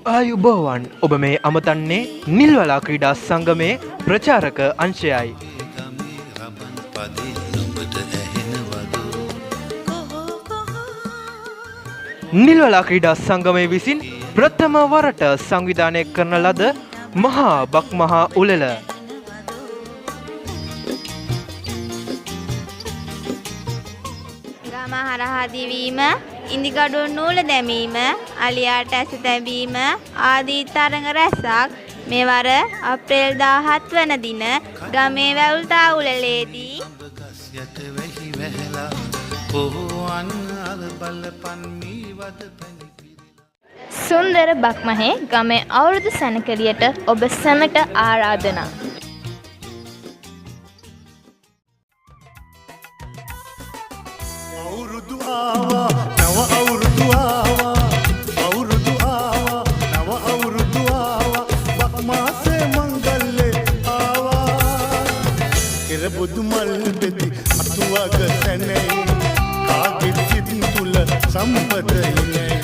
ආයුබෝවන් ඔබ මේ අමතන්නේ නිල්වලා ක්‍රීඩා සංගමේ ප්‍රචාරක අංශයයි. නිල්වලා ක්‍රීඩා සංගමය විසින් ප්‍රථම වරට සංවිධානය කරන ලද මහා බක් මහා උළෙල ගම හරහා දිවීම, ඉන්දිකඩු නූල දැමීම, අලියාට ඇස තැබීම ආදී තරඟ රැසක් මෙවර අප්‍රේල් 17 වන දින ගමේ වැවුල්තා උළෙලේදී සුන්දර බක්මහේ ගමේ අවුරුදු සැනකෙළියට ඔබ සැමට ආරාධනා. අවුරුදු ආවා නව අවුරුදු ආවා අවුරුදු ආවා නව අවුරුදු ආවා බක් මාසේ මංගල්ලේ ආවා කෙර බුදු මල් බෙදි අතුවක සැනේ කාගේ සිත් තුල සම්පත ඉන්නේ